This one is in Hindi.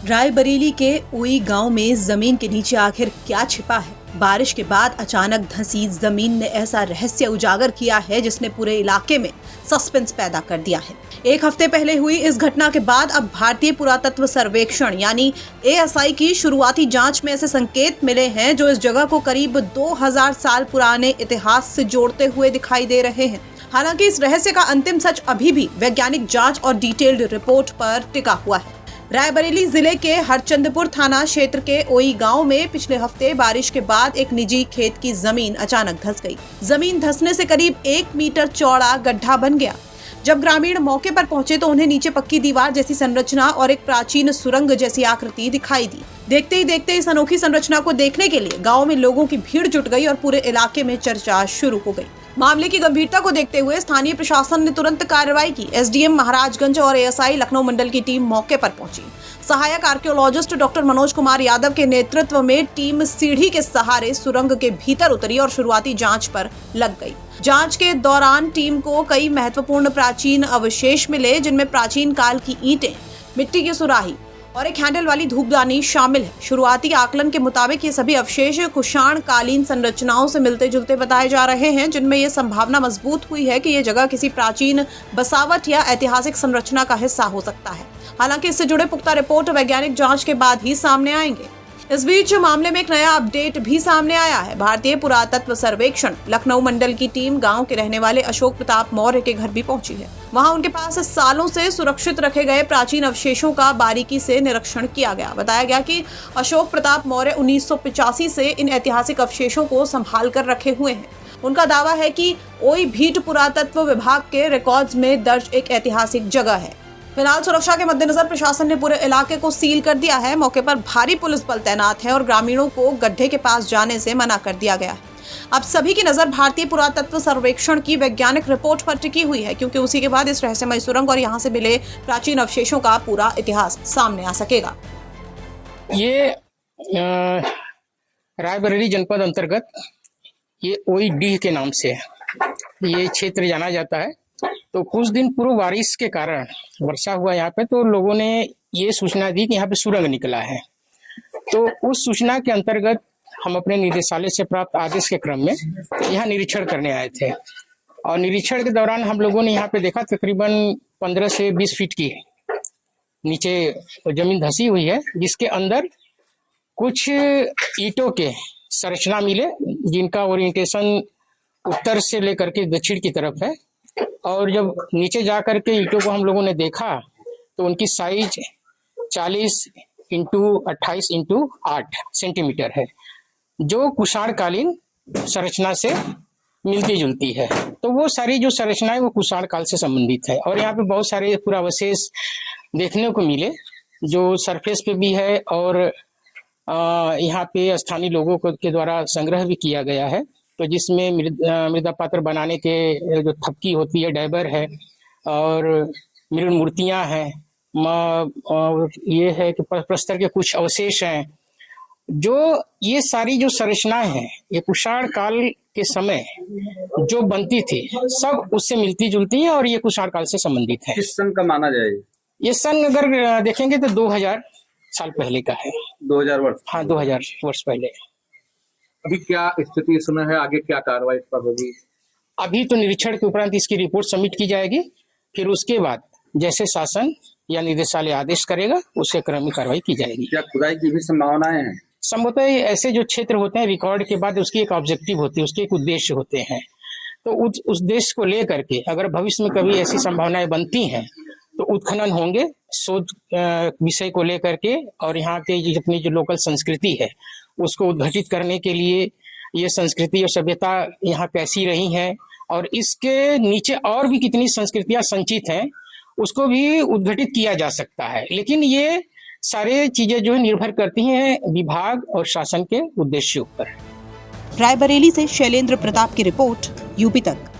रायबरेली के उई गांव में जमीन के नीचे आखिर क्या छिपा है? बारिश के बाद अचानक धंसी जमीन ने ऐसा रहस्य उजागर किया है जिसने पूरे इलाके में सस्पेंस पैदा कर दिया है। एक हफ्ते पहले हुई इस घटना के बाद अब भारतीय पुरातत्व सर्वेक्षण यानी ASI की शुरुआती जांच में ऐसे संकेत मिले हैं जो इस जगह को करीब 2000 साल पुराने इतिहास से जोड़ते हुए दिखाई दे रहे हैं। हालांकि इस रहस्य का अंतिम सच अभी भी वैज्ञानिक जांच और डिटेल्ड रिपोर्ट पर टिका हुआ है। रायबरेली जिले के हरचंदपुर थाना क्षेत्र के ओई गांव में पिछले हफ्ते बारिश के बाद एक निजी खेत की जमीन अचानक धंस गई। जमीन धंसने से करीब 1 मीटर चौड़ा गड्ढा बन गया। जब ग्रामीण मौके पर पहुंचे तो उन्हें नीचे पक्की दीवार जैसी संरचना और एक प्राचीन सुरंग जैसी आकृति दिखाई दी। देखते ही देखते इस अनोखी संरचना को देखने के लिए गांव में लोगों की भीड़ जुट गई और पूरे इलाके में चर्चा शुरू हो गई। मामले की गंभीरता को देखते हुए स्थानीय प्रशासन ने तुरंत कार्रवाई की। SDM महाराजगंज और ASI लखनऊ मंडल की टीम मौके पर पहुंची। सहायक आर्कियोलॉजिस्ट डॉक्टर मनोज कुमार यादव के नेतृत्व में टीम सीढ़ी के सहारे सुरंग के भीतर उतरी और शुरुआती जांच पर लग गई। जांच के दौरान टीम को कई महत्वपूर्ण प्राचीन अवशेष मिले, जिनमें प्राचीन काल की ईंटें, मिट्टी की सुराही और एक हैंडल वाली धूपदानी शामिल है। शुरुआती आकलन के मुताबिक ये सभी अवशेष कुषाण कालीन संरचनाओं से मिलते जुलते बताए जा रहे हैं, जिनमें ये संभावना मजबूत हुई है कि ये जगह किसी प्राचीन बसावट या ऐतिहासिक संरचना का हिस्सा हो सकता है। हालांकि इससे जुड़े पुख्ता रिपोर्ट वैज्ञानिक जांच के बाद ही सामने आएंगे। इस बीच मामले में एक नया अपडेट भी सामने आया है। भारतीय पुरातत्व सर्वेक्षण लखनऊ मंडल की टीम गांव के रहने वाले अशोक प्रताप मौर्य के घर भी पहुंची है। वहां उनके पास सालों से सुरक्षित रखे गए प्राचीन अवशेषों का बारीकी से निरीक्षण किया गया। बताया गया कि अशोक प्रताप मौर्य 1985 से इन ऐतिहासिक अवशेषों को संभाल कर रखे हुए हैं। उनका दावा है कि ओई भीट पुरातत्व विभाग के रिकॉर्ड्स में दर्ज एक ऐतिहासिक जगह है। फिलहाल सुरक्षा के मद्देनजर प्रशासन ने पूरे इलाके को सील कर दिया है। मौके पर भारी पुलिस बल तैनात है और ग्रामीणों को गड्ढे के पास जाने से मना कर दिया गया है। अब सभी की नजर भारतीय पुरातत्व सर्वेक्षण की वैज्ञानिक रिपोर्ट पर टिकी हुई है, क्योंकि उसी के बाद इस रहस्यमय सुरंग और यहाँ से मिले प्राचीन अवशेषों का पूरा इतिहास सामने आ सकेगा। ये रायबरेली जनपद अंतर्गत ये ओई डीह के नाम से ये क्षेत्र जाना जाता है। तो कुछ दिन पूर्व बारिश के कारण वर्षा हुआ यहाँ पे, तो लोगों ने ये सूचना दी कि यहाँ पे सुरंग निकला है। तो उस सूचना के अंतर्गत हम अपने निदेशालय से प्राप्त आदेश के क्रम में यहाँ निरीक्षण करने आए थे और निरीक्षण के दौरान हम लोगों ने यहाँ पे देखा तकरीबन 15 से 20 फीट की नीचे जमीन धंसी हुई है, जिसके अंदर कुछ ईंटों के संरचना मिले, जिनका ओरिएंटेशन उत्तर से लेकर के दक्षिण की तरफ है। और जब नीचे जाकर के ईंटों को हम लोगों ने देखा तो उनकी साइज 40 इंटू 28 इंटू 8 सेंटीमीटर है, जो कुषाणकालीन संरचना से मिलती जुलती है। तो वो सारी जो संरचना है वो कुषाण काल से संबंधित है। और यहाँ पे बहुत सारे पुरावशेष देखने को मिले जो सरफेस पे भी है और यहाँ पे स्थानीय लोगों के द्वारा संग्रह भी किया गया है। तो जिसमें मृदा पात्र बनाने के जो थपकी होती है, डैबर है और मृण मूर्तियां हैं, और ये है कि प्रस्तर के कुछ अवशेष हैं। जो ये सारी जो संरचनाएं हैं ये कुषाण काल के समय जो बनती थी सब उससे मिलती जुलती है और ये कुषाण काल से संबंधित है। किस सन का माना जाए? ये सन अगर देखेंगे तो 2000 साल पहले का है। 2000 वर्ष? हाँ, 2000 वर्ष पहले। अभी क्या स्थिति इस समय है, आगे क्या कार्रवाई इस पर होगी? अभी तो निरीक्षण के उपरांत इसकी रिपोर्ट सबमिट की जाएगी, फिर उसके बाद जैसे शासन या निदेशालय आदेश करेगा उसके क्रम में कार्रवाई की जाएगी। क्या खुदाई की भी संभावनाएं हैं? संभवतः ऐसे जो क्षेत्र होते हैं रिकॉर्ड के बाद उसकी एक ऑब्जेक्टिव होती है, उसके एक उद्देश्य होते हैं। तो उस उद्देश्य को लेकर के अगर भविष्य में कभी ऐसी संभावनाएं बनती हैं तो उत्खनन होंगे शोध विषय को लेकर के, और यहाँ के अपनी जो लोकल संस्कृति है उसको उद्घाटित करने के लिए ये संस्कृति और सभ्यता यहाँ कैसी रही है और इसके नीचे और भी कितनी संस्कृतियां संचित हैं उसको भी उद्घाटित किया जा सकता है। लेकिन ये सारे चीजें जो है निर्भर करती हैं विभाग और शासन के उद्देश्यों पर। रायबरेली से शैलेंद्र प्रताप की रिपोर्ट, UP तक।